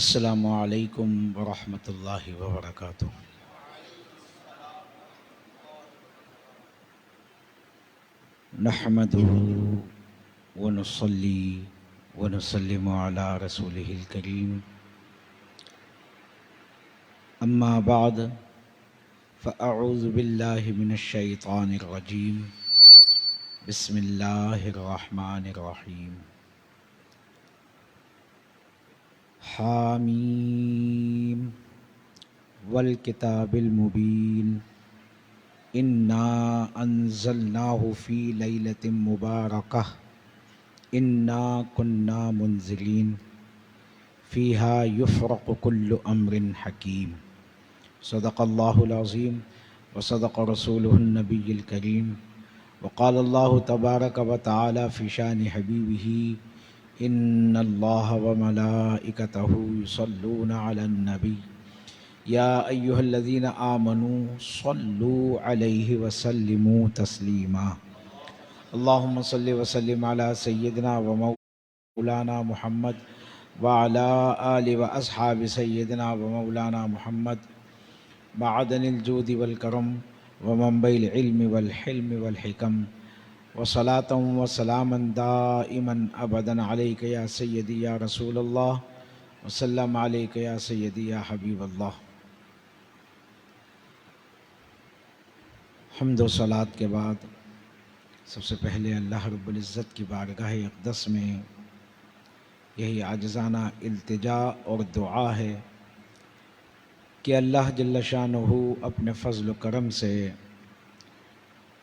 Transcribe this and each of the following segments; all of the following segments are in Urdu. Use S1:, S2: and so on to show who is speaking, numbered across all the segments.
S1: السلام علیکم ورحمۃ اللہ وبرکاتہ۔ نحمده ونصلی ونسلم علی رسولہ الکریم، اما بعد فاعوذ باللہ من الشیطان الرجیم، بسم اللہ الرحمن الرحیم۔ حامیم والکتاب المبین، انا انزلناہ فی لیلۃ مبارکہ انا کنا منذرین فیہا یفرق کل امر حکیم۔ صدق اللہ العظیم وصدق رسولہ النبی الکریم، وقال اللہ تبارک وتعالی فی شان حبیبہ ان اللہ وملائکتہ یصلون علی النبی یا ایہا الذین آمنوا صلوا علیہ وسلموا تسلیما۔ اللہم صلی وسلم علی سیدنا و مولانا محمد وعلی آل و اصحاب سیدنا و مولانا محمد، معدن الجود والکرم ومنبع العلم والحلم والحکم، وصلاۃ وسلاما دائما ابدا علیک یا سیدی یا رسول اللہ، وسلم علیک یا سیدی یا حبیب اللہ۔ حمد و صلات کے بعد سب سے پہلے اللہ رب العزت کی بارگاہ اقدس میں یہی عاجزانہ التجا اور دعا ہے کہ اللہ جل شانہ اپنے فضل و کرم سے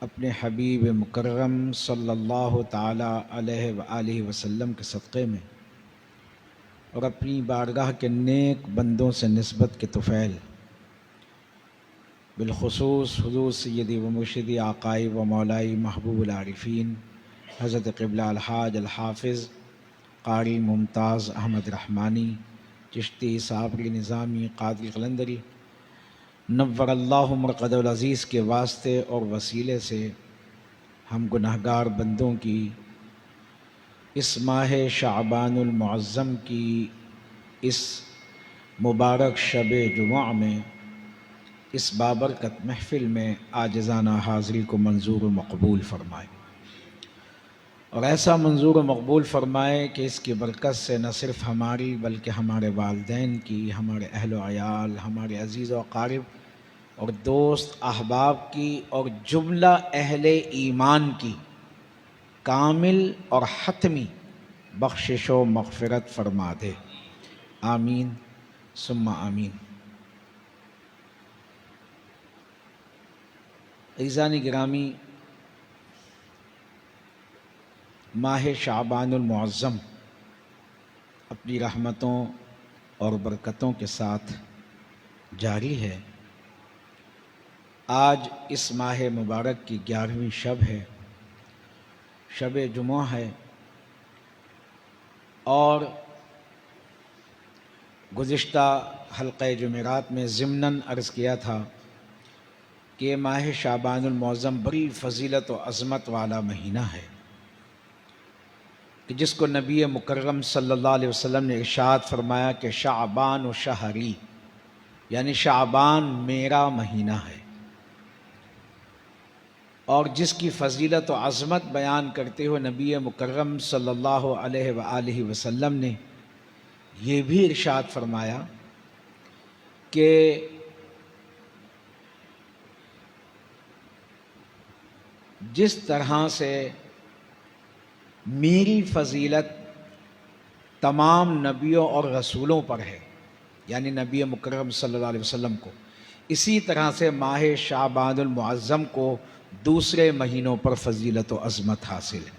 S1: اپنے حبیب مکرم صلی اللہ تعالی علیہ وآلہ وسلم کے صدقے میں اور اپنی بارگاہ کے نیک بندوں سے نسبت کے طفیل، بالخصوص حضور سیدی و مرشدی آقائی و مولائی محبوب العارفین حضرت قبلہ الحاج الحافظ قاری ممتاز احمد رحمانی چشتی صابری نظامی قادری قلندری نور اللہ مرقد العزیز کے واسطے اور وسیلے سے ہم گنہگار بندوں کی اس ماہ شعبان المعظم کی اس مبارک شب جمعہ میں اس بابرکت محفل میں عاجزانہ حاضری کو منظور و مقبول فرمائے، اور ایسا منظور و مقبول فرمائے کہ اس کی برکت سے نہ صرف ہماری بلکہ ہمارے والدین کی، ہمارے اہل و عیال، ہمارے عزیز و اقارب اور دوست احباب کی اور جملہ اہل ایمان کی کامل اور حتمی بخشش و مغفرت فرما دے، آمین ثم آمین۔ عزیزان گرامی، ماہ شعبان المعظم اپنی رحمتوں اور برکتوں کے ساتھ جاری ہے۔ آج اس ماہ مبارک کی 11ویں شب ہے، شب جمعہ ہے، اور گزشتہ حلقہ جمعرات میں ضمناً عرض کیا تھا کہ ماہ شعبان المعظم بڑی فضیلت و عظمت والا مہینہ ہے کہ جس کو نبی مکرم صلی اللہ علیہ وسلم نے ارشاد فرمایا کہ شعبان و شہری، یعنی شعبان میرا مہینہ ہے، اور جس کی فضیلت و عظمت بیان کرتے ہوئے نبی مکرم صلی اللہ علیہ وآلہ وسلم نے یہ بھی ارشاد فرمایا کہ جس طرح سے میری فضیلت تمام نبیوں اور رسولوں پر ہے، یعنی نبی مکرم صلی اللہ علیہ وسلم کو، اسی طرح سے ماہ شعبان المعظم کو دوسرے مہینوں پر فضیلت و عظمت حاصل ہے۔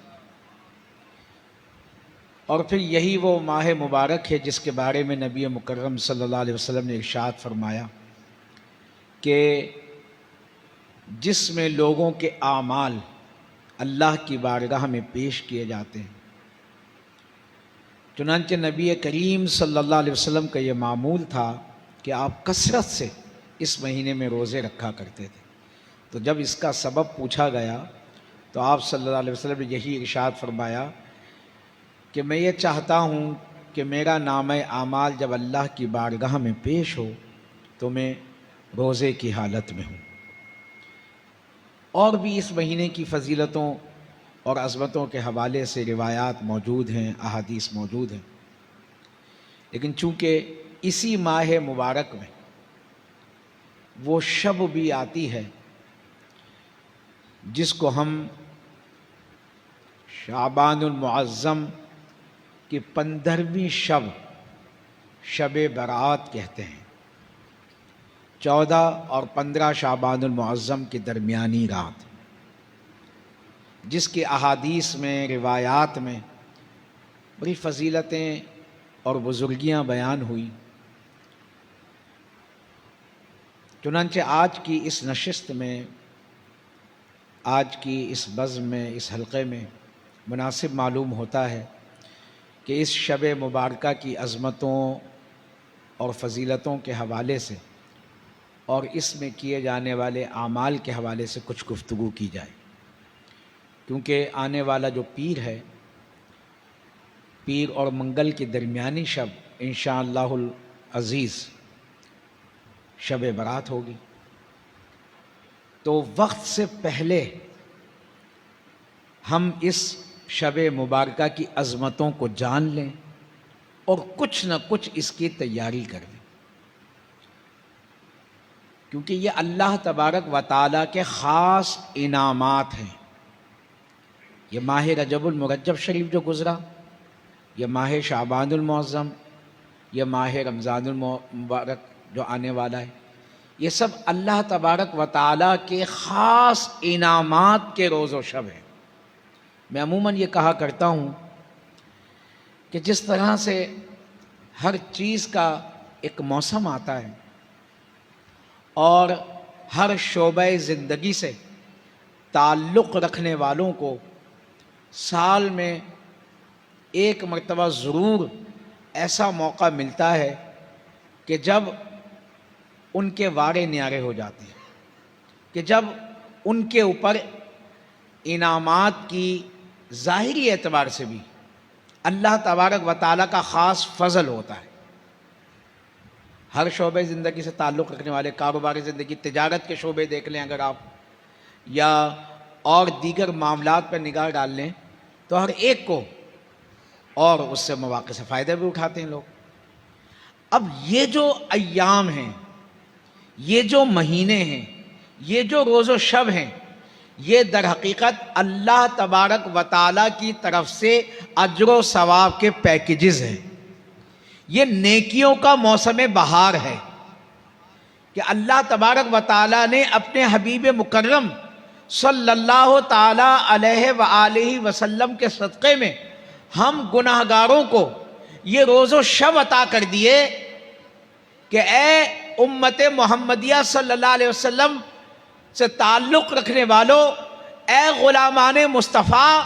S1: اور پھر یہی وہ ماہ مبارک ہے جس کے بارے میں نبی مکرم صلی اللہ علیہ وسلم نے ارشاد فرمایا کہ جس میں لوگوں کے اعمال اللہ کی بارگاہ میں پیش کیے جاتے ہیں۔ چنانچہ نبی کریم صلی اللہ علیہ وسلم کا یہ معمول تھا کہ آپ کثرت سے اس مہینے میں روزے رکھا کرتے تھے۔ تو جب اس کا سبب پوچھا گیا تو آپ صلی اللہ علیہ وسلم نے یہی ارشاد فرمایا کہ میں یہ چاہتا ہوں کہ میرا نامہ اعمال جب اللہ کی بارگاہ میں پیش ہو تو میں روزے کی حالت میں ہوں۔ اور بھی اس مہینے کی فضیلتوں اور عظمتوں کے حوالے سے روایات موجود ہیں، احادیث موجود ہیں، لیکن چونکہ اسی ماہ مبارک میں وہ شب بھی آتی ہے جس کو ہم شعبان المعظم کی 15ویں شب، شب برات کہتے ہیں، 14 اور 15 شعبان المعظم کی درمیانی رات، جس کی احادیث میں، روایات میں بڑی فضیلتیں اور بزرگیاں بیان ہوئی۔ چنانچہ آج کی اس نشست میں، آج کی اس بزم میں، اس حلقے میں مناسب معلوم ہوتا ہے کہ اس شب مبارکہ کی عظمتوں اور فضیلتوں کے حوالے سے اور اس میں کیے جانے والے اعمال کے حوالے سے کچھ گفتگو کی جائے، کیونکہ آنے والا جو پیر ہے، پیر اور منگل کی درمیانی شب انشاءاللہ العزیز شب برات ہوگی، تو وقت سے پہلے ہم اس شب مبارکہ کی عظمتوں کو جان لیں اور کچھ نہ کچھ اس کی تیاری کر لیں، کیونکہ یہ اللہ تبارک و تعالیٰ کے خاص انعامات ہیں۔ یہ ماہ رجب المرجب شریف جو گزرا، یہ ماہ شعبان المعظم، یہ ماہ رمضان المبارک جو آنے والا ہے، یہ سب اللہ تبارک و تعالیٰ کے خاص انعامات کے روز و شب ہیں۔ میں عموماً یہ کہا کرتا ہوں کہ جس طرح سے ہر چیز کا ایک موسم آتا ہے اور ہر شعبہ زندگی سے تعلق رکھنے والوں کو سال میں ایک مرتبہ ضرور ایسا موقع ملتا ہے کہ جب ان کے وارے نیارے ہو جاتے ہیں، کہ جب ان کے اوپر انعامات کی ظاہری اعتبار سے بھی اللہ تبارک و تعالیٰ کا خاص فضل ہوتا ہے۔ ہر شعبے زندگی سے تعلق رکھنے والے، کاروباری زندگی، تجارت کے شعبے دیکھ لیں اگر آپ، یا اور دیگر معاملات پر نگاہ ڈال لیں، تو ہر ایک کو اور اس سے مواقع سے فائدہ بھی اٹھاتے ہیں لوگ۔ اب یہ جو ایام ہیں، یہ جو مہینے ہیں، یہ جو روز و شب ہیں، یہ در حقیقت اللہ تبارک و تعالیٰ کی طرف سے اجر و ثواب کے پیکیجز ہیں۔ یہ نیکیوں کا موسم بہار ہے کہ اللہ تبارک و تعالیٰ نے اپنے حبیب مکرم صلی اللہ تعالیٰ علیہ وآلہ وسلم کے صدقے میں ہم گناہگاروں کو یہ روز و شب عطا کر دیے کہ اے امت محمدیہ صلی اللہ علیہ وسلم سے تعلق رکھنے والوں، اے غلامان مصطفیٰ،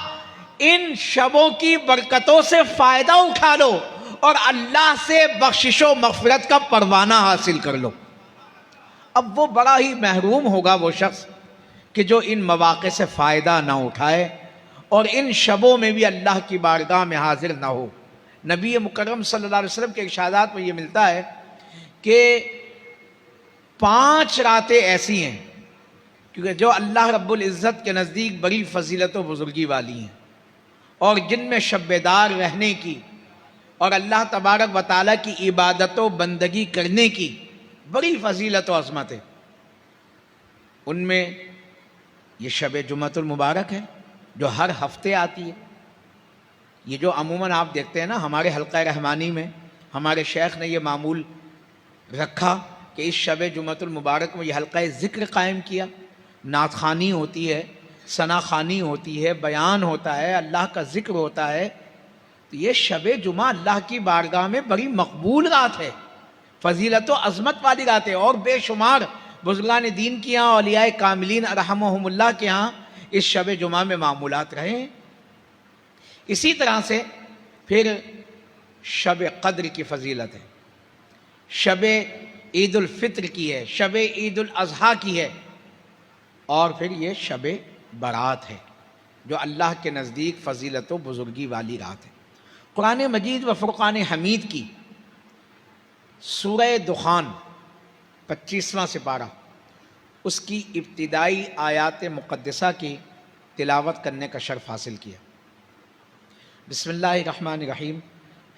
S1: ان شبوں کی برکتوں سے فائدہ اٹھا لو اور اللہ سے بخشش و مغفرت کا پروانہ حاصل کر لو۔ اب وہ بڑا ہی محروم ہوگا وہ شخص کہ جو ان مواقع سے فائدہ نہ اٹھائے اور ان شبوں میں بھی اللہ کی بارگاہ میں حاضر نہ ہو۔ نبی مکرم صلی اللہ علیہ وسلم کے ارشادات میں یہ ملتا ہے کہ 5 راتیں ایسی ہیں کیونکہ جو اللہ رب العزت کے نزدیک بڑی فضیلت و بزرگی والی ہیں، اور جن میں شب دار رہنے کی اور اللہ تبارک و تعالیٰ کی عبادت و بندگی کرنے کی بڑی فضیلت و عظمت ہے۔ ان میں یہ شب جمعۃ المبارک ہے جو ہر ہفتے آتی ہے۔ یہ جو عموماً آپ دیکھتے ہیں نا، ہمارے حلقہ رحمانی میں ہمارے شیخ نے یہ معمول رکھا کہ اس شب جمعۃ المبارک میں یہ حلقہ ذکر قائم کیا، نعت خوانی ہوتی ہے، ثنا خوانی ہوتی ہے، بیان ہوتا ہے، اللہ کا ذکر ہوتا ہے۔ تو یہ شب جمعہ اللہ کی بارگاہ میں بڑی مقبول رات ہے، فضیلت و عظمت والی رات ہے، اور بے شمار بزرگان دین کی یہاں، اولیاء کاملین رحمہم اللہ کے ہاں اس شب جمعہ میں معمولات رہے ہیں۔ اسی طرح سے پھر شب قدر کی فضیلت ہے، شب عید الفطر کی ہے، شب عید الاضحیٰ کی ہے، اور پھر یہ شب برات ہے جو اللہ کے نزدیک فضیلت و بزرگی والی رات ہے۔ قرآن مجید و فرقان حمید کی سورہ دخان 25واں سپارہ، اس کی ابتدائی آیات مقدسہ کی تلاوت کرنے کا شرف حاصل کیا۔ بسم اللہ الرحمن الرحیم۔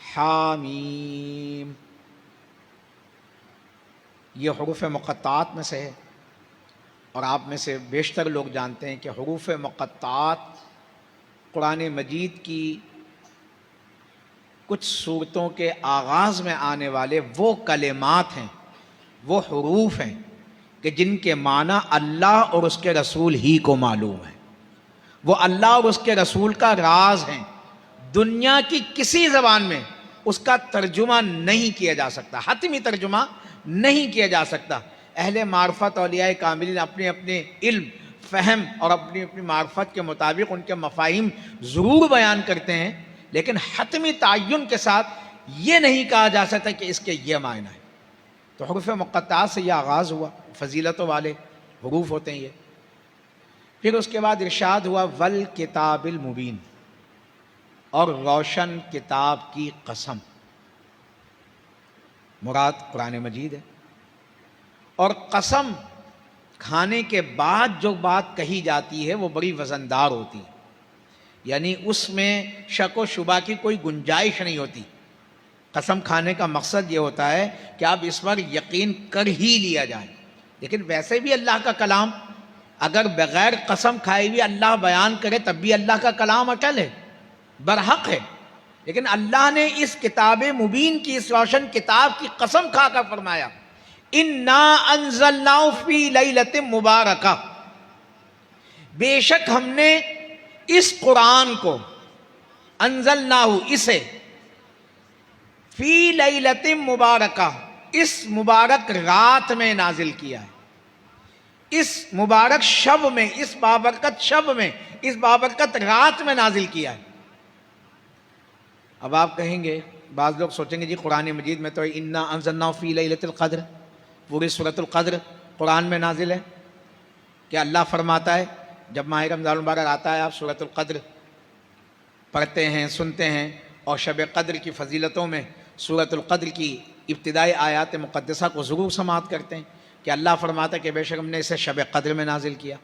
S1: حامیم، یہ حروف مقطعات میں سے ہے، اور آپ میں سے بیشتر لوگ جانتے ہیں کہ حروف مقطعات قرآن مجید کی کچھ صورتوں کے آغاز میں آنے والے وہ کلمات ہیں، وہ حروف ہیں کہ جن کے معنی اللہ اور اس کے رسول ہی کو معلوم ہے، وہ اللہ اور اس کے رسول کا راز ہیں، دنیا کی کسی زبان میں اس کا ترجمہ نہیں کیا جا سکتا، حتمی ترجمہ نہیں کیا جا سکتا۔ اہل معرفت اولیاء کاملین اپنے اپنے علم، فہم اور اپنی اپنی معرفت کے مطابق ان کے مفاہیم ضرور بیان کرتے ہیں، لیکن حتمی تعین کے ساتھ یہ نہیں کہا جا سکتا کہ اس کے یہ معنی ہے۔ تو حروف مقطعات سے یہ آغاز ہوا، فضیلتوں والے حروف ہوتے ہیں یہ۔ پھر اس کے بعد ارشاد ہوا والکتاب المبین، اور روشن کتاب کی قسم، مراد قرآن مجید ہے۔ اور قسم کھانے کے بعد جو بات کہی جاتی ہے وہ بڑی وزندار ہوتی ہے، یعنی اس میں شک و شبہ کی کوئی گنجائش نہیں ہوتی۔ قسم کھانے کا مقصد یہ ہوتا ہے کہ آپ اس پر یقین کر ہی لیا جائے، لیکن ویسے بھی اللہ کا کلام اگر بغیر قسم کھائے بھی اللہ بیان کرے تب بھی اللہ کا کلام اٹل ہے، برحق ہے، لیکن اللہ نے اس کتاب مبین کی، اس روشن کتاب کی قسم کھا کر فرمایا اِنَّا أَنزَلْنَاهُ فِي لَيْلَةٍ مُبَارَكَةٍ، بے شک ہم نے اس قرآن کو، انزلناہ اسے، فی لیلۃ مبارکہ، اس مبارک رات میں نازل کیا ہے، اس مبارک شب میں، اس بابرکت شب میں، اس بابرکت رات میں نازل کیا ہے۔ اب آپ کہیں گے، بعض لوگ سوچیں گے جی قرآن مجید میں تو انا انزلناہ فی لیلۃ القدر، پوری سورۃ القدر قرآن میں نازل ہے، کہ اللہ فرماتا ہے جب ماہ رمضان المبارک آتا ہے آپ سورۃ القدر پڑھتے ہیں، سنتے ہیں، اور شب قدر کی فضیلتوں میں سورۃ القدر کی ابتدائی آیات مقدسہ کو ضرور سماعت کرتے ہیں کہ اللہ فرماتا ہے کہ بے شک ہم نے اسے شب قدر میں نازل کیا۔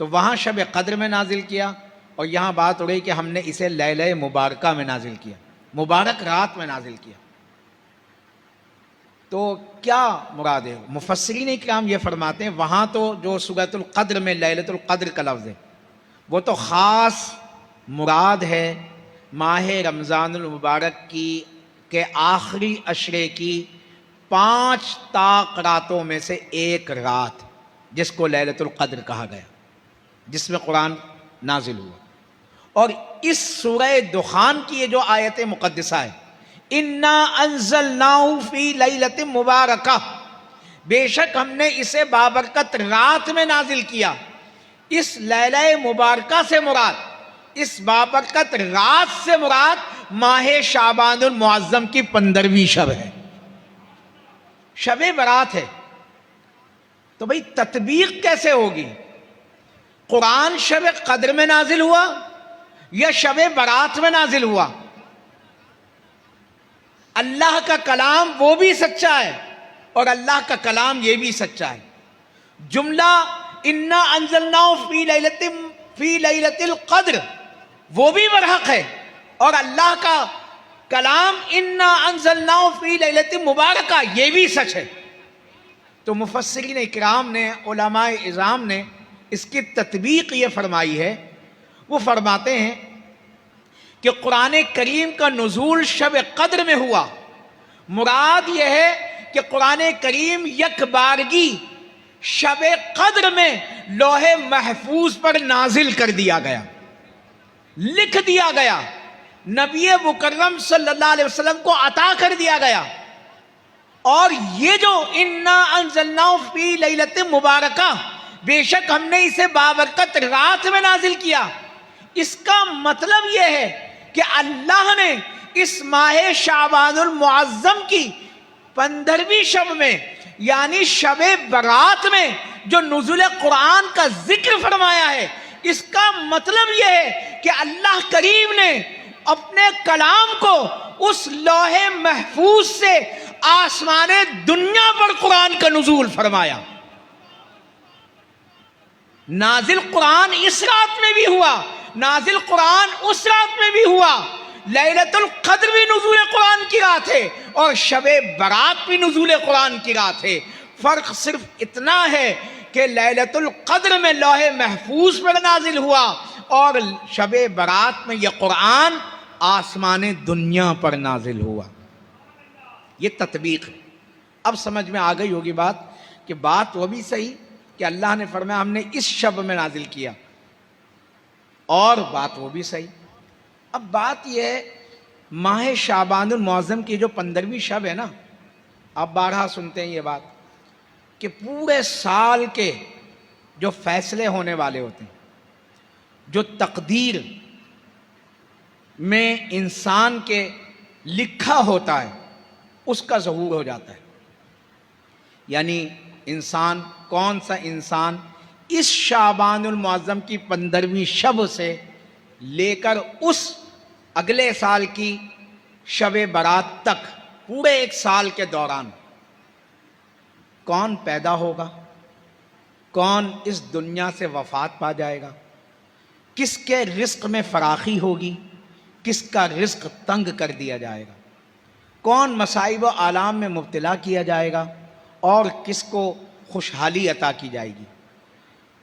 S1: تو وہاں شب قدر میں نازل کیا، اور یہاں بات ہو رہی کہ ہم نے اسے لیلہ مبارکہ میں نازل کیا، مبارک رات میں نازل کیا۔ تو کیا مراد ہے؟ مفسرین اکرام یہ فرماتے ہیں وہاں تو جو سورۃ القدر میں لیلۃ القدر کا لفظ ہے وہ تو خاص مراد ہے ماہ رمضان المبارک کے آخری عشرے کی 5 طاق راتوں میں سے ایک رات، جس کو لیلۃ القدر کہا گیا، جس میں قرآن نازل ہوا۔ اور اس سورہ دخان کی یہ جو آیت مقدسہ ہے اِنَّا أَنزَلْنَاهُ فِي لَيْلَةٍ مُبَارَكَةٍ، بے شک ہم نے اسے بابرکت رات میں نازل کیا۔ اس لیلہ مبارکہ سے مراد، اس بابرکت رات سے مراد ماہ شعبان المعظم کی 15ویں شب ہے، شب برات ہے۔ تو بھئی تطبیق کیسے ہوگی؟ قرآن شب قدر میں نازل ہوا یا شب برات میں نازل ہوا؟ اللہ کا کلام وہ بھی سچا ہے اور اللہ کا کلام یہ بھی سچا ہے۔ جملہ انا انزلناہ فی لیلۃ القدر وہ بھی برحق ہے، اور اللہ کا کلام انا انزلناہ فی لیلۃ مبارکہ یہ بھی سچ ہے۔ تو مفسرین اکرام نے، علماء اعظام نے اس کی تطبیق یہ فرمائی ہے، وہ فرماتے ہیں کہ قرآن کریم کا نزول شب قدر میں ہوا، مراد یہ ہے کہ قرآن کریم یک بارگی شب قدر میں لوح محفوظ پر نازل کر دیا گیا، لکھ دیا گیا، نبی مکرم صلی اللہ علیہ وسلم کو عطا کر دیا گیا۔ اور یہ جو انا انزلناہ فی لیلۃ مبارکہ، بے شک ہم نے اسے بابرکت رات میں نازل کیا، اس کا مطلب یہ ہے کہ اللہ نے اس ماہ شعبان المعظم کی 15ویں شب میں، یعنی شب برات میں جو نزول قرآن کا ذکر فرمایا ہے، اس کا مطلب یہ ہے کہ اللہ کریم نے اپنے کلام کو اس لوح محفوظ سے آسمان دنیا پر قرآن کا نزول فرمایا. نازل قرآن اس رات میں بھی ہوا, نازل قرآن اس رات میں بھی ہوا. لیلۃ القدر بھی نزول قرآن کی رات ہے اور شب برات بھی نزول قرآن کی رات ہے. فرق صرف اتنا ہے کہ لیلۃ القدر میں لوح محفوظ پر نازل ہوا اور شب برات میں یہ قرآن آسمان دنیا پر نازل ہوا. یہ تطبیق ہے. اب سمجھ میں آ گئی ہوگی بات کہ بات وہ بھی صحیح کہ اللہ نے فرمایا ہم نے اس شب میں نازل کیا, اور بات وہ بھی صحیح. اب بات یہ ہے ماہ شعبان المعظم کی جو 15ویں شب ہے نا, آپ بارہا سنتے ہیں یہ بات کہ پورے سال کے جو فیصلے ہونے والے ہوتے ہیں, جو تقدیر میں انسان کے لکھا ہوتا ہے, اس کا ظہور ہو جاتا ہے. یعنی انسان, کون سا انسان اس شعبان المعظم کی 15ویں شب سے لے کر اس اگلے سال کی شب برات تک پورے ایک سال کے دوران کون پیدا ہوگا, کون اس دنیا سے وفات پا جائے گا, کس کے رزق میں فراخی ہوگی, کس کا رزق تنگ کر دیا جائے گا, کون مصائب و آلام میں مبتلا کیا جائے گا اور کس کو خوشحالی عطا کی جائے گی,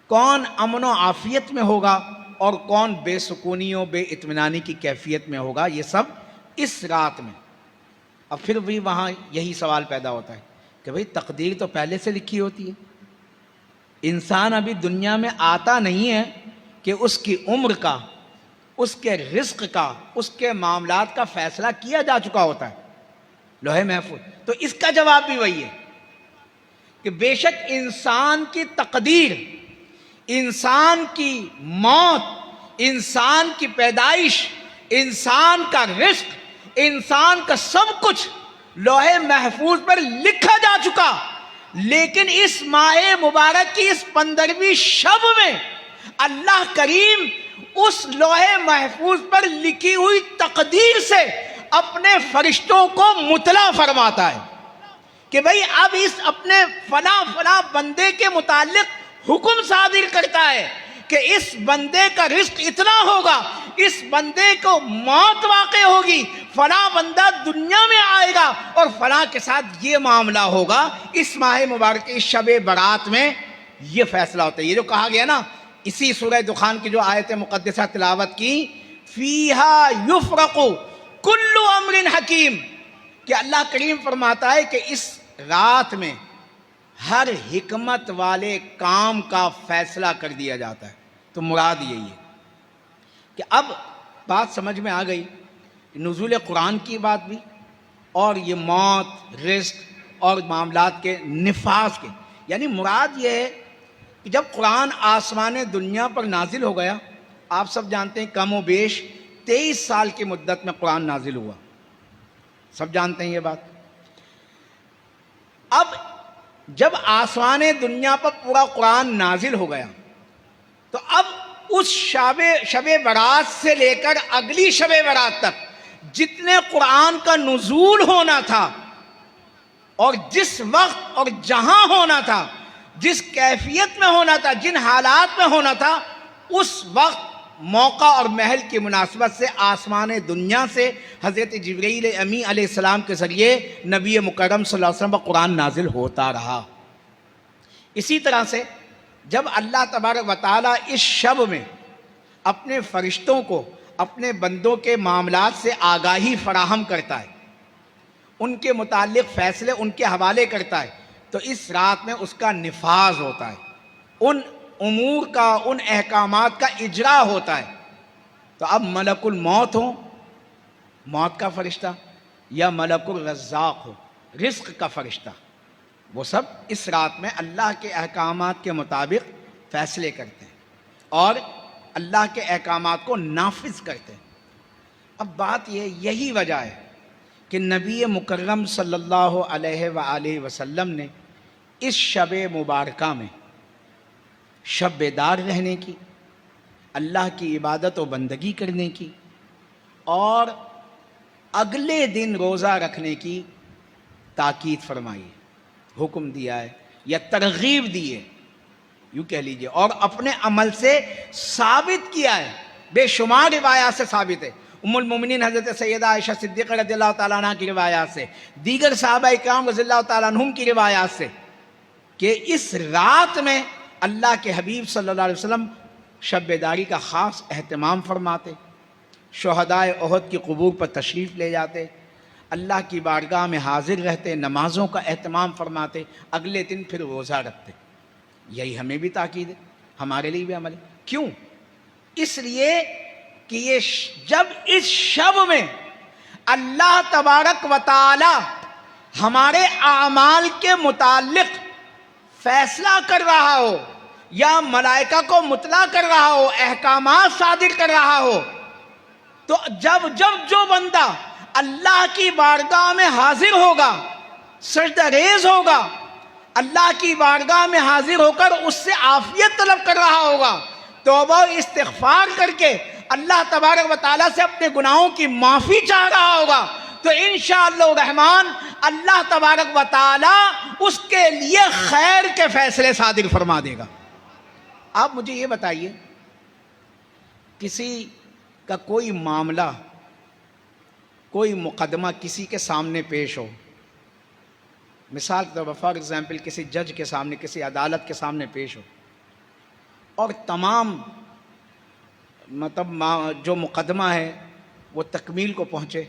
S1: کون امن و عافیت میں ہوگا اور کون بے سکونی و بے اطمینانی کی کیفیت میں ہوگا, یہ سب اس رات میں. اب پھر بھی وہاں یہی سوال پیدا ہوتا ہے کہ بھئی تقدیر تو پہلے سے لکھی ہوتی ہے, انسان ابھی دنیا میں آتا نہیں ہے کہ اس کی عمر کا, اس کے رزق کا, اس کے معاملات کا فیصلہ کیا جا چکا ہوتا ہے لوح محفوظ. تو اس کا جواب بھی وہی ہے کہ بے شک انسان کی تقدیر, انسان کی موت, انسان کی پیدائش, انسان کا رزق, انسان کا سب کچھ لوح محفوظ پر لکھا جا چکا. لیکن اس ماہ مبارک کی اس 15ویں شب میں اللہ کریم اس لوح محفوظ پر لکھی ہوئی تقدیر سے اپنے فرشتوں کو مطلع فرماتا ہے کہ بھئی اب اس اپنے فلاں بندے کے متعلق حکم صادر کرتا ہے کہ اس بندے کا رزق اتنا ہوگا, اس بندے کو موت واقع ہوگی, فلاں بندہ دنیا میں آئے گا اور فلاں کے ساتھ یہ معاملہ ہوگا. اس ماہ مبارک اس شب برات میں یہ فیصلہ ہوتا ہے. یہ جو کہا گیا نا اسی سورہ دخان کی جو آیت مقدسہ تلاوت کی, فیہا یفرق کل امر حکیم, کہ اللہ کریم فرماتا ہے کہ اس رات میں ہر حکمت والے کام کا فیصلہ کر دیا جاتا ہے. تو مراد یہی ہے کہ اب بات سمجھ میں آ گئی, نزول قرآن کی بات بھی اور یہ موت, رزق اور معاملات کے نفاذ کے. یعنی مراد یہ ہے کہ جب قرآن آسمان دنیا پر نازل ہو گیا, آپ سب جانتے ہیں کم و بیش 23 سال کی مدت میں قرآن نازل ہوا, سب جانتے ہیں یہ بات. اب جب آسمان دنیا پر پورا قرآن نازل ہو گیا تو اب اس شب برات سے لے کر اگلی شب برات تک جتنے قرآن کا نزول ہونا تھا اور جس وقت اور جہاں ہونا تھا, جس کیفیت میں ہونا تھا, جن حالات میں ہونا تھا, اس وقت موقع اور محل کی مناسبت سے آسمان دنیا سے حضرت جبرائیل امی علیہ السلام کے ذریعے نبی مکرم صلی اللہ علیہ وسلم پر قرآن نازل ہوتا رہا. اسی طرح سے جب اللہ تبارک و تعالیٰ اس شب میں اپنے فرشتوں کو اپنے بندوں کے معاملات سے آگاہی فراہم کرتا ہے, ان کے متعلق فیصلے ان کے حوالے کرتا ہے, تو اس رات میں اس کا نفاذ ہوتا ہے, ان امور کا, ان احکامات کا اجرا ہوتا ہے. تو اب ملک الموت ہو, موت کا فرشتہ, یا ملک الرزاق ہو, رزق کا فرشتہ, وہ سب اس رات میں اللہ کے احکامات کے مطابق فیصلے کرتے ہیں اور اللہ کے احکامات کو نافذ کرتے ہیں. اب بات یہی وجہ ہے کہ نبی مکرم صلی اللہ علیہ وآلہ وسلم نے اس شب مبارکہ میں شب بیدار رہنے کی, اللہ کی عبادت و بندگی کرنے کی
S2: اور اگلے دن روزہ رکھنے کی تاکید فرمائی ہے، حکم دیا ہے یا ترغیب دی ہے، یوں کہہ لیجئے، اور اپنے عمل سے ثابت کیا ہے، بے شمار روایات سے ثابت ہے، ام المومنین حضرت سیدہ عائشہ صدیقہ رضی اللہ تعالیٰ عنہ کی روایات سے، دیگر صحابہ اکرام رضی اللہ تعالیٰ عنہم کی روایات سے، کہ اس رات میں اللہ کے حبیب صلی اللہ علیہ وسلم شب بیداری کا خاص اہتمام فرماتے، شہدائے احد کی قبور پر تشریف لے جاتے، اللہ کی بارگاہ میں حاضر رہتے، نمازوں کا اہتمام فرماتے، اگلے دن پھر روزہ رکھتے۔ یہی ہمیں بھی تاکید ہے، ہمارے لیے بھی عمل ہے۔ کیوں؟ اس لیے کہ یہ جب اس شب میں اللہ تبارک و تعالی ہمارے اعمال کے متعلق فیصلہ کر رہا ہو یا ملائکہ کو مطلع کر رہا ہو، احکامات صادر کر رہا ہو، تو جب جو بندہ اللہ کی بارگاہ میں حاضر ہوگا، سجدہ ریز ہوگا، اللہ کی بارگاہ میں حاضر ہو کر اس سے عافیت طلب کر رہا ہوگا، توبہ استغفار کر کے اللہ تبارک و تعالیٰ سے اپنے گناہوں کی معافی چاہ رہا ہوگا، تو انشاءاللہ الرحمن اللہ تبارک و تعالیٰ اس کے لیے خیر کے فیصلے صادر فرما دے گا۔ آپ مجھے یہ بتائیے، کسی کا کوئی معاملہ، کوئی مقدمہ کسی کے سامنے پیش ہو، مثال کے طور پر فار ایگزامپل کسی جج کے سامنے، کسی عدالت کے سامنے پیش ہو، اور تمام جو مقدمہ ہے وہ تکمیل کو پہنچے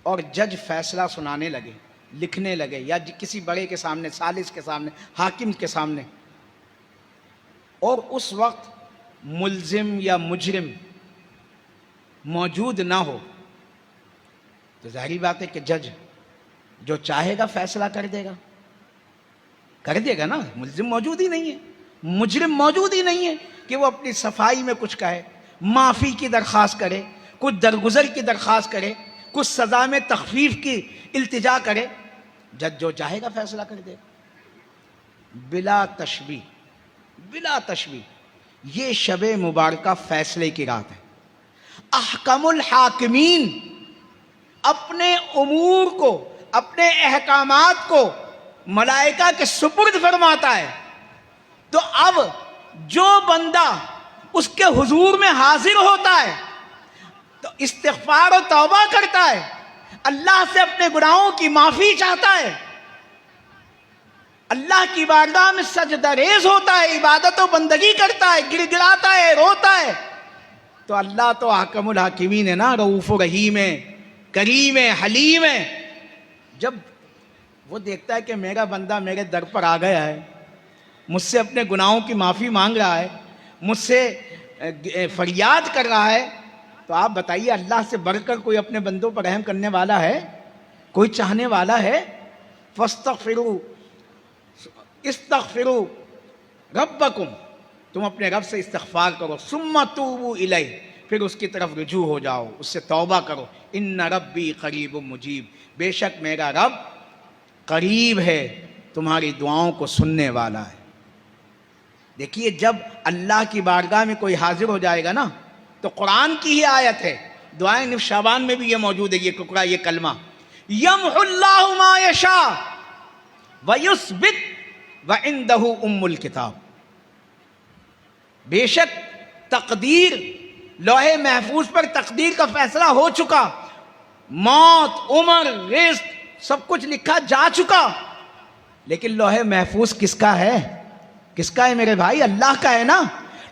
S2: اور جج فیصلہ سنانے لگے، لکھنے لگے، یا کسی بڑے کے سامنے، ثالث کے سامنے، حاکم کے سامنے، اور اس وقت ملزم یا مجرم موجود نہ ہو، تو ظاہری بات ہے کہ جج جو چاہے گا فیصلہ کر دے گا نا۔ ملزم موجود ہی نہیں ہے، مجرم موجود ہی نہیں ہے کہ وہ اپنی صفائی میں کچھ کہے، معافی کی درخواست کرے، کچھ درگزر کی درخواست کرے، کچھ سزا میں تخفیف کی التجا کرے۔ جج جو چاہے گا فیصلہ کر دے گا، بلا تشبیہ۔ یہ شب مبارکہ فیصلے کی رات ہے۔ احکم الحاکمین اپنے امور کو، اپنے احکامات کو ملائکہ کے سپرد فرماتا ہے، تو اب جو بندہ اس کے حضور میں حاضر ہوتا ہے تو استغفار و توبہ کرتا ہے، اللہ سے اپنے گناہوں کی معافی چاہتا ہے، اللہ کی بارگاہ میں سجدہ ریز ہوتا ہے، عبادت و بندگی کرتا ہے، گڑ گڑاتا ہے، روتا ہے، تو اللہ تو حکم الحاکمین ہے نا، رؤوف و رحیم ہے، کریم ہے، حلیم ہے۔ جب وہ دیکھتا ہے کہ میرا بندہ میرے در پر آ گیا ہے، مجھ سے اپنے گناہوں کی معافی مانگ رہا ہے، مجھ سے فریاد کر رہا ہے، تو آپ بتائیے اللہ سے بڑھ کر کوئی اپنے بندوں پر رحم کرنے والا ہے؟ کوئی چاہنے والا ہے؟ فاستغفروا استغفروا ربکم، تم اپنے رب سے استغفار کرو، ثم توبوا الیہ، پھر اس کی طرف رجوع ہو جاؤ، اس سے توبہ کرو، ان ربی قریب مجیب، بے شک میرا رب قریب ہے، تمہاری دعاؤں کو سننے والا ہے۔ دیکھیے جب اللہ کی بارگاہ میں کوئی حاضر ہو جائے گا نا، تو قرآن کی ہی آیت ہے، دعائیں نصف شعبان میں بھی یہ موجود ہے، یہ ٹکڑا، یہ کلمہ، یمحو اللہ ما یشاء ویثبت وعندہ ام الکتاب، بے شک تقدیر، لوح محفوظ پر تقدیر کا فیصلہ ہو چکا، موت، عمر، رزق سب کچھ لکھا جا چکا، لیکن لوح محفوظ کس کا ہے؟ کس کا ہے میرے بھائی؟ اللہ کا ہے نا۔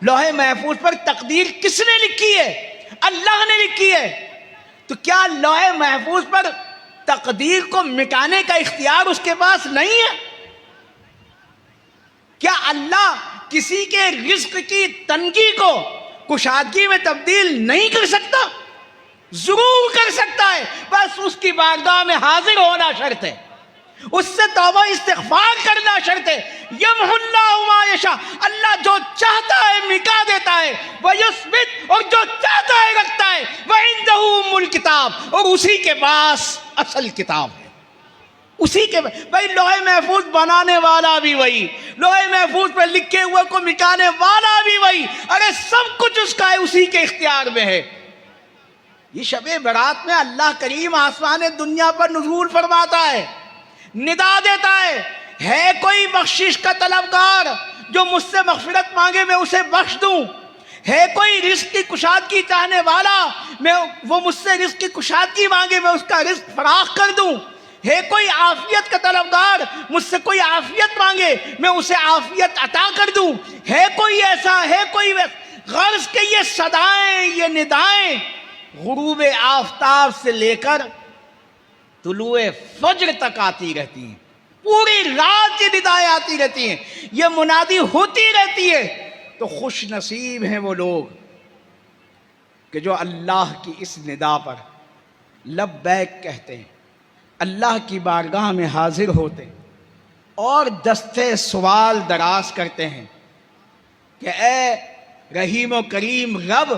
S2: لوح محفوظ پر تقدیر کس نے لکھی ہے؟ اللہ نے لکھی ہے۔ تو کیا لوح محفوظ پر تقدیر کو مٹانے کا اختیار اس کے پاس نہیں ہے؟ کیا اللہ کسی کے رزق کی تنگی کو کشادگی میں تبدیل نہیں کر سکتا؟ ضرور کر سکتا ہے، بس اس کی بارگاہ میں حاضر ہونا شرط ہے، اس سے توبہ استغفار کرنا شرط ہے۔ یمحو اللہ ما یشاء، اللہ جو چاہتا ہے مٹا دیتا ہے، ویثبت، اور جو چاہتا ہے رکھتا ہے، وعندہ ام الکتاب، اور اسی کے پاس اصل کتاب ہے، اسی کے بھائی لوح محفوظ بنانے والا بھی وہی، لوح محفوظ پہ لکھے ہوئے کو مٹانے والا بھی وہی، ارے سب کچھ اس کا ہے، اسی کے اختیار میں ہے۔ یہ شب برات میں اللہ کریم آسمان دنیا پر نزول فرماتا ہے، ندا دیتا ہے کوئی بخشش کا طلبگار جو مجھ سے مغفرت مانگے میں اسے بخش دوں، ہے کوئی رزق کی کشادگی چاہنے والا وہ مجھ سے رزق کی کشادگی مانگے میں اس کا رزق فراخ کر دوں، ہے کوئی عافیت کا طلبگار مجھ سے کوئی عافیت مانگے میں اسے عافیت عطا کر دوں، ہے کوئی ایسا، ہے کوئی غرض کہ یہ صدائیں، یہ ندائیں غروب آفتاب سے لے کر طلوع فجر تک آتی رہتی ہیں، پوری رات یہ ندائیں آتی رہتی ہیں، یہ منادی ہوتی رہتی ہے۔ تو خوش نصیب ہیں وہ لوگ کہ جو اللہ کی اس ندا پر لبیک کہتے ہیں، اللہ کی بارگاہ میں حاضر ہوتے اور دستے سوال دراز کرتے ہیں کہ اے رحیم و کریم رب،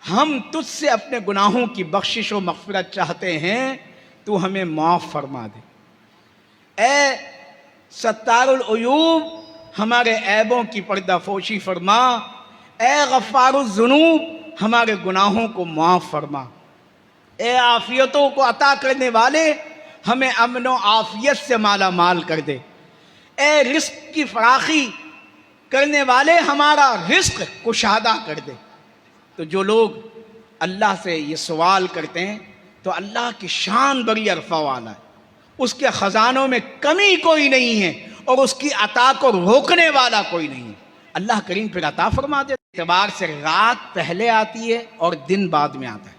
S2: ہم تجھ سے اپنے گناہوں کی بخشش و مغفرت چاہتے ہیں، تو ہمیں معاف فرما دے۔ اے ستار العیوب، ہمارے عیبوں کی پردہ فوشی فرما۔ اے غفار الذنوب، ہمارے گناہوں کو معاف فرما۔ اے عافیتوں کو عطا کرنے والے، ہمیں امن و عافیت سے مالا مال کر دے۔ اے رزق کی فراخی کرنے والے، ہمارا رزق کشادہ کر دے۔ تو جو لوگ اللہ سے یہ سوال کرتے ہیں تو اللہ کی شان بڑی عرفہ والا ہے، اس کے خزانوں میں کمی کوئی نہیں ہے اور اس کی عطا کو روکنے والا کوئی نہیں ہے۔ اللہ کریم پھر عطا فرما دے۔ اعتبار سے رات پہلے آتی ہے اور دن بعد میں آتا ہے۔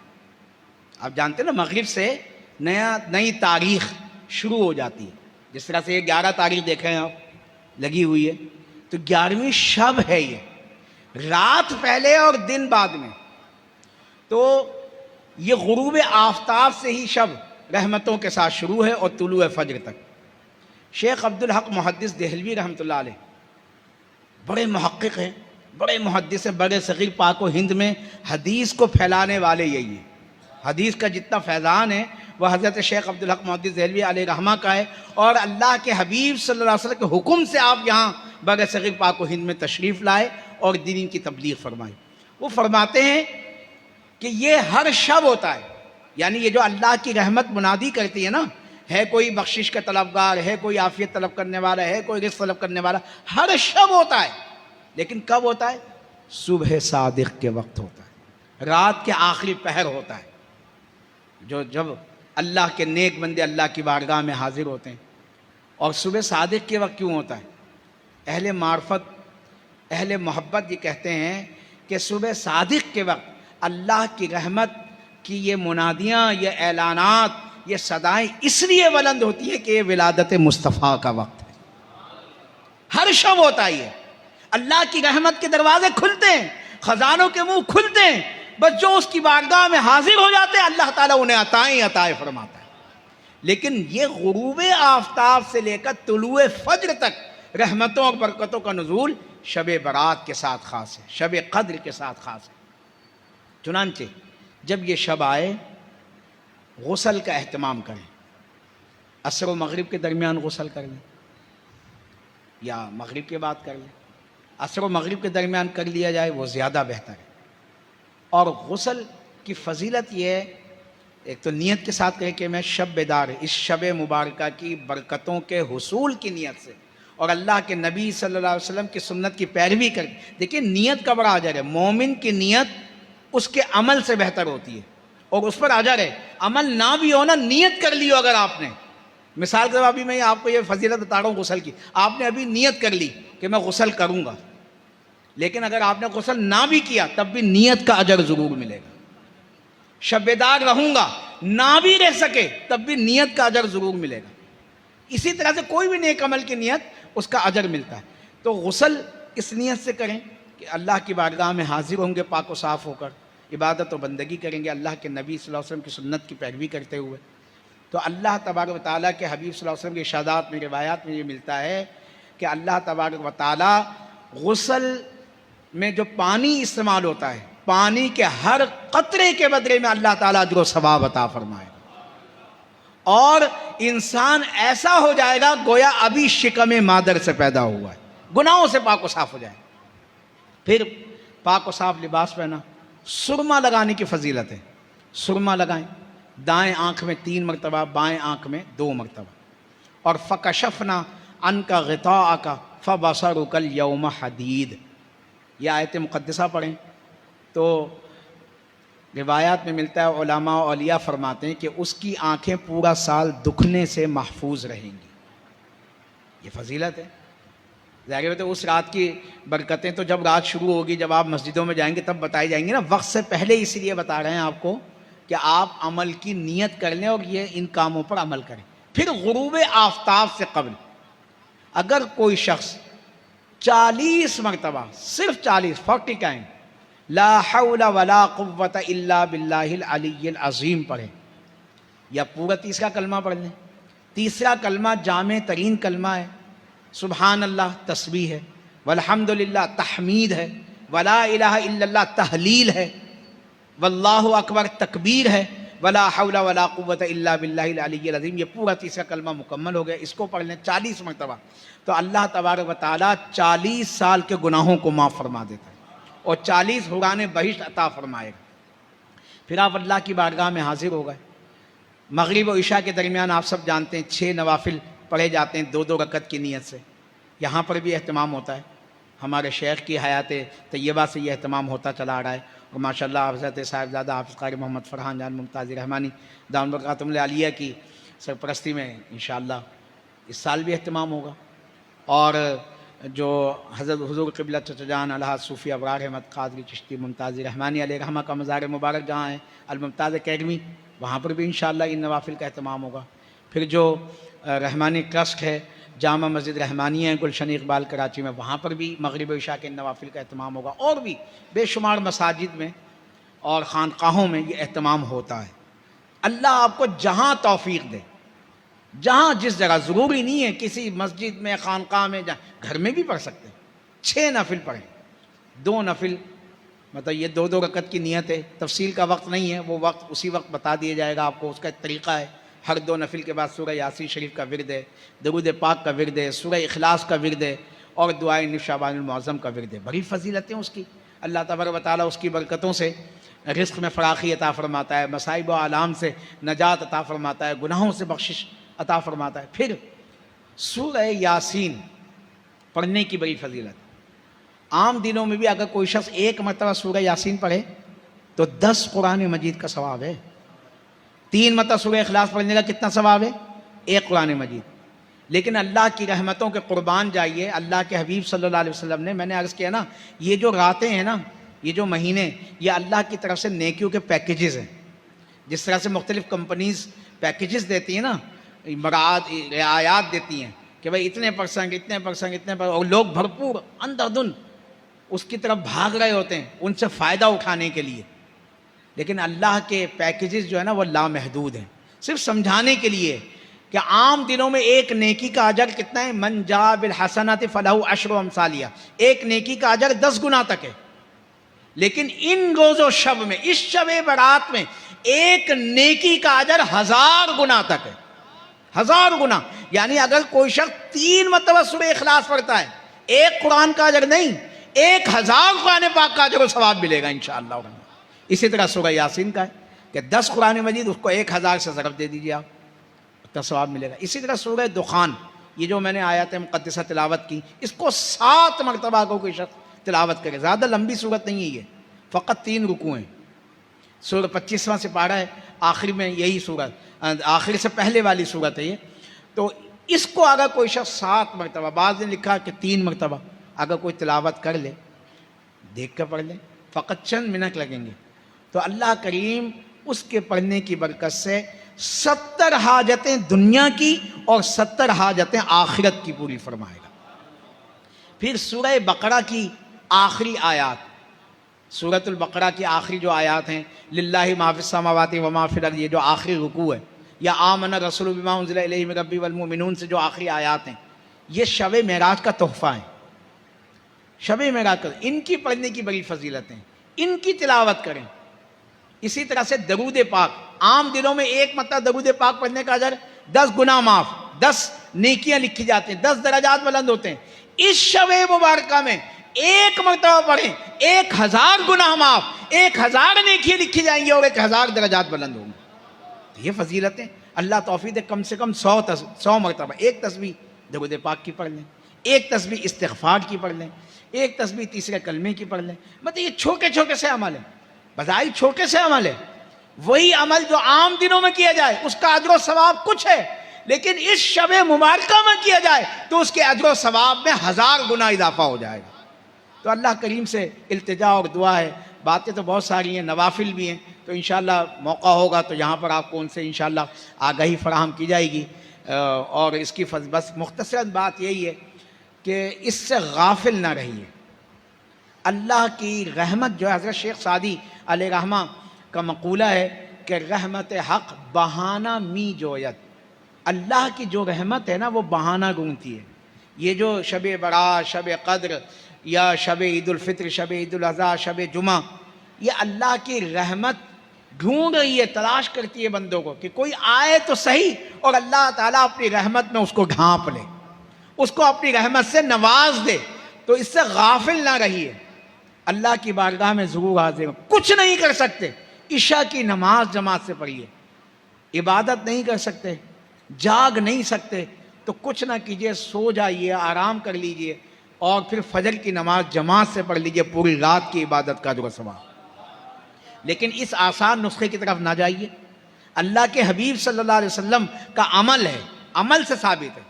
S2: آپ جانتے ہیں نا، مغرب سے نئی تاریخ شروع ہو جاتی ہے۔ جس طرح سے یہ 11 تاریخ دیکھیں آپ لگی ہوئی ہے، تو 11ویں شب ہے، یہ رات پہلے اور دن بعد میں۔ تو یہ غروب آفتاب سے ہی شب رحمتوں کے ساتھ شروع ہے اور طلوع فجر تک۔ شیخ عبدالحق محدث دہلوی رحمۃ اللہ علیہ بڑے محقق ہیں، بڑے محدث ہیں، بڑے صغیر پاک و ہند میں حدیث کو پھیلانے والے یہی ہیں۔ حدیث کا جتنا فیضان ہے وہ حضرت شیخ عبدالحق محدث دہلوی علیہ رحمہ کا ہے، اور اللہ کے حبیب صلی اللہ علیہ وسلم کے حکم سے آپ یہاں بر صغیر پاک و ہند میں تشریف لائے اور دین کی تبلیغ فرمائی۔ وہ فرماتے ہیں کہ یہ ہر شب ہوتا ہے، یعنی یہ جو اللہ کی رحمت منادی کرتی ہے نا، ہے کوئی بخشش کا طلبگار، ہے کوئی عافیت طلب کرنے والا، ہے کوئی رزق طلب کرنے والا، ہر شب ہوتا ہے۔ لیکن کب ہوتا ہے؟ صبح صادق کے وقت ہوتا ہے، رات کے آخری پہر ہوتا ہے، جب اللہ کے نیک بندے اللہ کی بارگاہ میں حاضر ہوتے ہیں۔ اور صبح صادق کے وقت کیوں ہوتا ہے؟ اہل معرفت، اہل محبت یہ کہتے ہیں کہ صبح صادق کے وقت اللہ کی رحمت کی یہ منادیاں، یہ اعلانات، یہ صدائیں اس لیے بلند ہوتی ہے کہ یہ ولادت مصطفیٰ کا وقت ہے۔ ہر شب ہوتا ہے یہ، اللہ کی رحمت کے دروازے کھلتے ہیں، خزانوں کے منہ کھلتے ہیں، بس جو اس کی بارگاہ میں حاضر ہو جاتے ہیں اللہ تعالیٰ انہیں عطائیں فرماتا ہے۔ لیکن یہ غروب آفتاب سے لے کر طلوع فجر تک رحمتوں اور برکتوں کا نزول شب برات کے ساتھ خاص ہے، شب قدر کے ساتھ خاص ہے۔ چنانچہ جب یہ شب آئے، غسل کا اہتمام کریں، عصر و مغرب کے درمیان غسل کر لیں یا مغرب کے بعد کر لیں، عصر و مغرب کے درمیان کر لیا جائے وہ زیادہ بہتر ہے۔ اور غسل کی فضیلت یہ ہے، ایک تو نیت کے ساتھ کہیں کہ میں شب بیدار اس شب مبارکہ کی برکتوں کے حصول کی نیت سے اور اللہ کے نبی صلی اللہ علیہ وسلم کی سنت کی پیروی کر، دیکھیں نیت کا بڑا اجر ہے۔ مومن کی نیت اس کے عمل سے بہتر ہوتی ہے اور اس پر اجر ہے۔ عمل نہ بھی ہونا، نیت کر لی ہو اگر آپ نے، مثال کے طور ابھی میں آپ کو یہ فضیلت بتا رہا ہوں غسل کی، آپ نے ابھی نیت کر لی کہ میں غسل کروں گا، لیکن اگر آپ نے غسل نہ بھی کیا تب بھی نیت کا اجر ضرور ملے گا۔ شب بیدار رہوں گا، نہ بھی رہ سکے تب بھی نیت کا اجر ضرور ملے گا۔ اسی طرح سے کوئی بھی نیک عمل کی نیت، اس کا اجر ملتا ہے۔ تو غسل اس نیت سے کریں کہ اللہ کی بارگاہ میں حاضر ہوں گے پاک و صاف ہو کر، عبادت و بندگی کریں گے اللہ کے نبی صلی اللہ علیہ وسلم کی سنت کی پیروی کرتے ہوئے۔ تو اللہ تبارک و تعالیٰ کے حبیب صلی اللہ علیہ وسلم کے ارشادات میں، روایات میں یہ ملتا ہے کہ اللہ تبارک و تعالیٰ غسل میں جو پانی استعمال ہوتا ہے، پانی کے ہر قطرے کے بدلے میں اللہ تعالیٰ اجر و ثواب عطا فرمائے گا، اور انسان ایسا ہو جائے گا گویا ابھی شکم مادر سے پیدا ہوا ہے، گناہوں سے پاک و صاف ہو جائے۔ پھر پاک و صاف لباس پہنا، سرما لگانے کی فضیلت ہے۔ سرما لگائیں، دائیں آنکھ میں 3 مرتبہ، بائیں آنکھ میں 2 مرتبہ، اور فکشفنا عنک غطاءک فبصرک الیوم حدید. یہ آیت مقدسہ پڑھیں تو روایات میں ملتا ہے، علماء و اولیاء فرماتے ہیں کہ اس کی آنکھیں پورا سال دکھنے سے محفوظ رہیں گی. یہ فضیلت ہے. ظاہر ہے تو اس رات کی برکتیں تو جب رات شروع ہوگی، جب آپ مسجدوں میں جائیں گے تب بتائی جائیں گی نا. وقت سے پہلے اس لیے بتا رہے ہیں آپ کو کہ آپ عمل کی نیت کر لیں اور یہ ان کاموں پر عمل کریں. پھر غروب آفتاب سے قبل اگر کوئی شخص 40 مرتبہ، صرف 40 ٹائم لا حول ولا قوت الا باللہ العلی العظیم پڑھے، یا پورا تیسرا کلمہ پڑھ لیں. تیسرا کلمہ جامع ترین کلمہ ہے. سبحان اللہ تسبیح ہے، والحمد للہ تحمید ہے، ولا الہ الا اللہ تحلیل ہے، واللہ اکبر تکبیر ہے، ولا حول ولا قوت الا باللہ العلی العظیم. یہ پورا تیسرا کلمہ مکمل ہو گیا. اس کو پڑھ لیں 40 مرتبہ تو اللہ تبارک و تعالیٰ 40 سال کے گناہوں کو معاف فرما دیتا ہے اور 40 حوران بہشت عطا فرمائے گا. پھر آپ اللہ کی بارگاہ میں حاضر ہو گئے. مغرب و عشاء کے درمیان آپ سب جانتے ہیں 6 نوافل پڑھے جاتے ہیں 2 رکعت کی نیت سے. یہاں پر بھی اہتمام ہوتا ہے. ہمارے شیخ کی حیات طیبہ سے یہ اہتمام ہوتا چلا آ رہا ہے. اور ماشاءاللہ حضرت صاحبزادہ حافظ قاری محمد فرحان جان ممتاز رحمانی دامت برکاتہم العالیہ کی سرپرستی میں انشاءاللہ اس سال بھی اہتمام ہوگا. اور جو حضرت حضور قبلہ چچا جان الحاج صوفی ابرار احمد قادری چشتی ممتاز رحمانی علیہ رحمہ کا مزار مبارک جہاں ہے الممتاز اکیڈمی، وہاں پر بھی انشاءاللہ ان نوافل کا اہتمام ہوگا. پھر جو رحمانی ٹرسٹ ہے جامع مسجد رحمانیہ ہے گلشن اقبال کراچی میں، وہاں پر بھی مغرب و عشاء کے نوافل کا اہتمام ہوگا. اور بھی بے شمار مساجد میں اور خانقاہوں میں یہ اہتمام ہوتا ہے. اللہ آپ کو جہاں توفیق دے، جہاں جس جگہ، ضروری نہیں ہے کسی مسجد میں خانقاہ میں، گھر میں بھی پڑھ سکتے ہیں. 6 نفل پڑھیں. 2 نفل مطلب یہ 2 رکعت کی نیت ہے. تفصیل کا وقت نہیں ہے، وہ وقت اسی وقت بتا دیا جائے گا آپ کو. اس کا ایک طریقہ ہے. ہر 2 نفل کے بعد سورہ یاسین شریف کا ورد ہے، درود پاک کا ورد ہے، سورہ اخلاص کا ورد ہے، اور دعائے نصف شعبان المعظم کا ورد ہے. بڑی فضیلتیں اس کی. اللہ تبارک و تعالیٰ اس کی برکتوں سے رزق میں فراخی عطا فرماتا ہے، مصائب و آلام سے نجات عطا فرماتا ہے، گناہوں سے بخشش عطا فرماتا ہے. پھر سورہ یاسین پڑھنے کی بڑی فضیلت. عام دنوں میں بھی اگر کوئی شخص 1 مرتبہ سورہ یاسین پڑھے تو 10 قرآن مجید کا ثواب ہے. 3 مرتبہ سورہ اخلاص پڑھنے کا کتنا ثواب ہے؟ 1 قرآن مجید. لیکن اللہ کی رحمتوں کے قربان جائیے، اللہ کے حبیب صلی اللہ علیہ وسلم نے، میں نے عرض کیا نا، یہ جو راتیں ہیں نا، یہ جو مہینے، یہ اللہ کی طرف سے نیکیوں کے پیکیجز ہیں. جس طرح سے مختلف کمپنیز پیکیجز دیتی ہیں نا، رعایات دیتی ہیں کہ بھائی اتنے %، اور لوگ بھرپور اندر دن اس کی طرف بھاگ رہے ہوتے ہیں ان سے فائدہ اٹھانے کے لیے. لیکن اللہ کے پیکیجز جو ہے نا وہ لامحدود ہیں. صرف سمجھانے کے لیے کہ عام دنوں میں ایک نیکی کا اجر کتنا ہے؟ من جاء بالحسنۃ فلہ عشر امثالھا، ایک نیکی کا اجر 10 گنا تک ہے. لیکن ان روز و شب میں، اس شب برات میں، ایک نیکی کا اجر 1000 گنا تک ہے. 1000 گنا. یعنی اگر کوئی شخص 3 مرتبہ سورہ اخلاص پڑھتا ہے، 1 قرآن کا اجر نہیں، 1000 قرآن پاک کا اجر و ثواب ملے گا انشاءاللہ. اسی طرح سورہ یاسین کا ہے کہ 10 قرآن مجید اس کو 1000 سے ضرب دے دیجیے آپ، اتنا ثواب ملے گا. اسی طرح سورہ دخان، یہ جو میں نے آیات مقدسہ تلاوت کی، اس کو 7 مرتبہ کو کوئی شخص تلاوت کرے. زیادہ لمبی صورت نہیں ہے یہ، فقط 3 رکوع ہیں. سورہ 25واں سپارہ ہے، آخر میں یہی صورت، آخر سے پہلے والی صورت ہے یہ. تو اس کو اگر کوئی شخص 7 مرتبہ، بعض نے لکھا کہ 3 مرتبہ اگر کوئی تلاوت کر لے، دیکھ کر پڑھ لے، فقط چند منٹ لگیں گے، تو اللہ کریم اس کے پڑھنے کی برکت سے 70 حاجتیں دنیا کی اور 70 حاجتیں آخرت کی پوری فرمائے گا. پھر سورہ بقرہ کی آخری آیات، سورۃ البقرہ کی آخری جو آیات ہیں، للہ ما فی السماوات و ما فی الارض، یہ جو آخری رکوع ہے، یا آمن الرسول بما انزل الیہ من ربہ والمؤمنون سے جو آخری آیات ہیں، یہ شب معراج کا تحفہ ہیں. شب معراج کا، ان کی پڑھنے کی بڑی فضیلتیں، ان کی تلاوت کریں. اسی طرح سے درود پاک، عام دنوں میں 1 مرتبہ درود پاک پڑھنے کا اجر 10 گناہ معاف، 10 نیکیاں لکھی جاتی ہیں، 10 درجات بلند ہوتے ہیں. اس شب مبارکہ میں ایک مرتبہ پڑھیں 1000 گناہ معاف، 1000 نیکیاں لکھی جائیں گی اور 1000 درجات بلند ہوں گے۔ یہ فضیلتیں اللہ توفیق دے، کم سے کم 100 مرتبہ ایک تسبیح درود پاک کی پڑھ لیں، ایک تسبیح استغفار کی پڑھ لیں، ایک تسبیح تیسرے کلمے کی پڑھ لیں۔ مطلب یہ چھوٹے چھوٹے سے عمل ہیں، بظاہر چھوٹے سے عمل ہے، وہی عمل جو عام دنوں میں کیا جائے اس کا اجر و ثواب کچھ ہے، لیکن اس شب مبارکہ میں کیا جائے تو اس کے اجر و ثواب میں 1000 گنا اضافہ ہو جائے گا۔ تو اللہ کریم سے التجا اور دعا ہے، باتیں تو بہت ساری ہیں، نوافل بھی ہیں، تو انشاءاللہ موقع ہوگا تو یہاں پر آپ کو ان سے انشاءاللہ آگاہی فراہم کی جائے گی۔ اور اس کی بس مختصر بات یہی ہے کہ اس سے غافل نہ رہیے۔ اللہ کی رحمت جو ہے، حضرت شیخ سعدی علیہ رحمہ کا مقولہ ہے کہ رحمت حق بہانہ می جویت، اللہ کی جو رحمت ہے نا وہ بہانہ ڈھونڈتی ہے۔ یہ جو شب برات، شب قدر یا شب عید الفطر، شب عید الاضحیٰ، شب جمعہ، یہ اللہ کی رحمت ڈھونڈ رہی ہے، تلاش کرتی ہے بندوں کو کہ کوئی آئے تو صحیح اور اللہ تعالیٰ اپنی رحمت میں اس کو ڈھانپ لے، اس کو اپنی رحمت سے نواز دے۔ تو اس سے غافل نہ رہیے، اللہ کی بارگاہ میں ضرور حاضر ہوں۔ کچھ نہیں کر سکتے، عشاء کی نماز جماعت سے پڑھیے، عبادت نہیں کر سکتے، جاگ نہیں سکتے تو کچھ نہ کیجیے، سو جائیے، آرام کر لیجیے اور پھر فجر کی نماز جماعت سے پڑھ لیجیے، پوری رات کی عبادت کا اجر و ثواب۔ لیکن اس آسان نسخے کی طرف نہ جائیے، اللہ کے حبیب صلی اللہ علیہ وسلم کا عمل ہے، عمل سے ثابت ہے،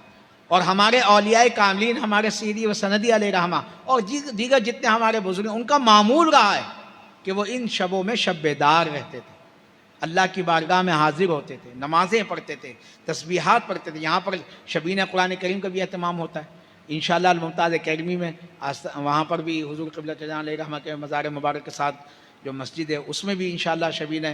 S2: اور ہمارے اولیاء کاملین، ہمارے سیدی و سندی علیہ رحمہ اور دیگر جتنے ہمارے بزرگ ہیں، ان کا معمول رہا ہے کہ وہ ان شبوں میں شب بیدار رہتے تھے، اللہ کی بارگاہ میں حاضر ہوتے تھے، نمازیں پڑھتے تھے، تسبیحات پڑھتے تھے۔ یہاں پر شبینہ قرآن کریم کا بھی اہتمام ہوتا ہے انشاءاللہ الممتاز اکیڈمی میں، وہاں پر بھی حضور قبلہ جان علیہ رحمہ کے مزار مبارک کے ساتھ جو مسجد ہے اس میں بھی انشاءاللہ شبینہ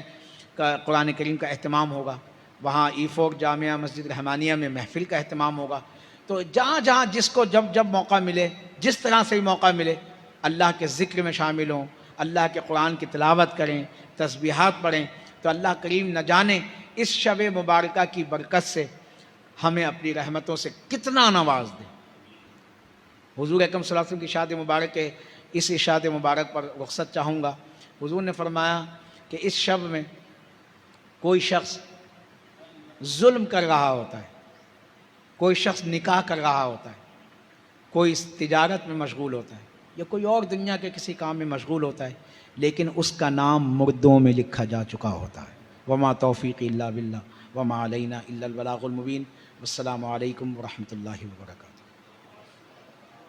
S2: کا قرآن کریم کا اہتمام ہوگا۔ وہاں ایفوک جامعہ مسجد رحمانیہ میں محفل کا اہتمام ہوگا۔ تو جہاں جہاں جس کو جب موقع ملے، جس طرح سے موقع ملے، اللہ کے ذکر میں شامل ہوں، اللہ کے قرآن کی تلاوت کریں، تسبیحات پڑھیں، تو اللہ کریم نہ جانے اس شب مبارکہ کی برکت سے ہمیں اپنی رحمتوں سے کتنا نواز دے۔ حضور اکرم صلی اللہ علیہ وسلم کی اشاعت مبارک کے اس اشاعت مبارک پر رخصت چاہوں گا۔ حضور نے فرمایا کہ اس شب میں کوئی شخص ظلم کر رہا ہوتا ہے، کوئی شخص نکاح کر رہا ہوتا ہے، کوئی تجارت میں مشغول ہوتا ہے یا کوئی اور دنیا کے کسی کام میں مشغول ہوتا ہے، لیکن اس کا نام مردوں میں لکھا جا چکا ہوتا ہے۔ وما توفیق الا باللہ وما علینا الا البلاغ المبین۔ والسلام علیکم ورحمۃ اللہ وبرکاتہ۔